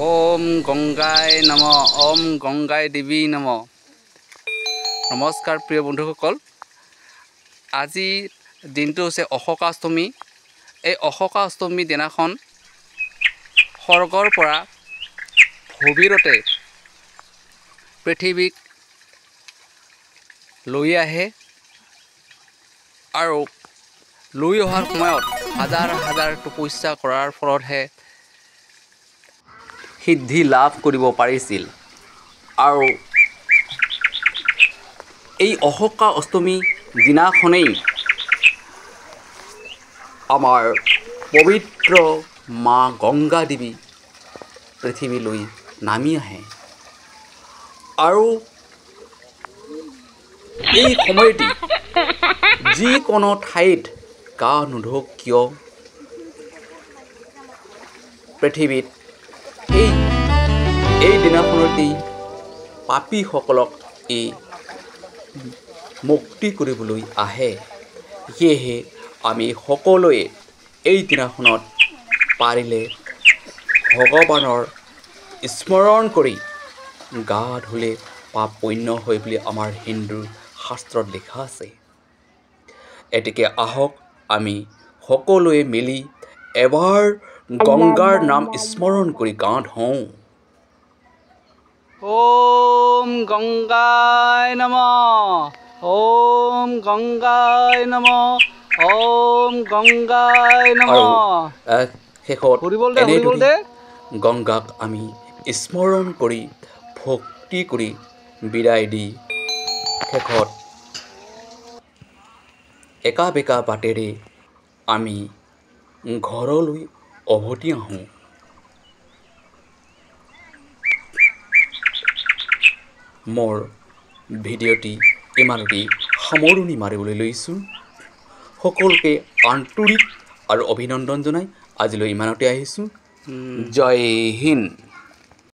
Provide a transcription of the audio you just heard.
ওম গংগায় নম ওম গংগায় দেৱী নম। নমস্কাৰ প্ৰিয় বন্ধুসকল, আজি দিনটো হৈছে অশোকাষ্টমী। এই অশোকাষ্টমী দিনাখন স্বৰ্গৰ পৰা ভূমিৰতে পৃথিৱীক লৈ আহে আৰু লৈ অহাৰ সময়ত হাজাৰ হাজাৰ তপস্যা কৰাৰ ফলতহে সিদ্ধি লাভ কৰিব পাৰিছিল। আৰু এই অশোকা অষ্টমী দিনাখনেই আমাৰ পবিত্ৰ মা গংগা দেৱী পৃথিৱীলৈ নামি আহে। আৰু এই সময়টি যিকোনো ঠাইত গা নোধোক কিয় পৃথিৱীত এই দিনাখনতেই পাপীসকলক এই মুক্তি কৰিবলৈ আহে। সেয়েহে আমি সকলোৱে এই দিনাখনত পাৰিলে ভগৱানৰ স্মৰণ কৰি গা ধুলে পাপ পুণ্য হয় বুলি আমাৰ হিন্দু শাস্ত্ৰত লিখা আছে। এতেকে আহক আমি সকলোৱে মিলি এবাৰ গংগাৰ নাম স্মৰণ কৰি গা ধুওঁ। ওম গংগায় নম ওম গংগায় নম ওম গংগায় নম। শেষত এনেদৰে গংগাক আমি স্মৰণ কৰি ভক্তি কৰি বিদায় দি শেষত একা বেকা বাটেৰে আমি ঘৰলৈ উভতি আহোঁ। মোৰ ভিডিঅ'টি ইমানতে সামৰণি মাৰিবলৈ লৈছোঁ। সকলোকে আন্তৰিক আৰু অভিনন্দন জনাই আজিলৈ ইমানতে আহিছোঁ। জয় হিন্দ।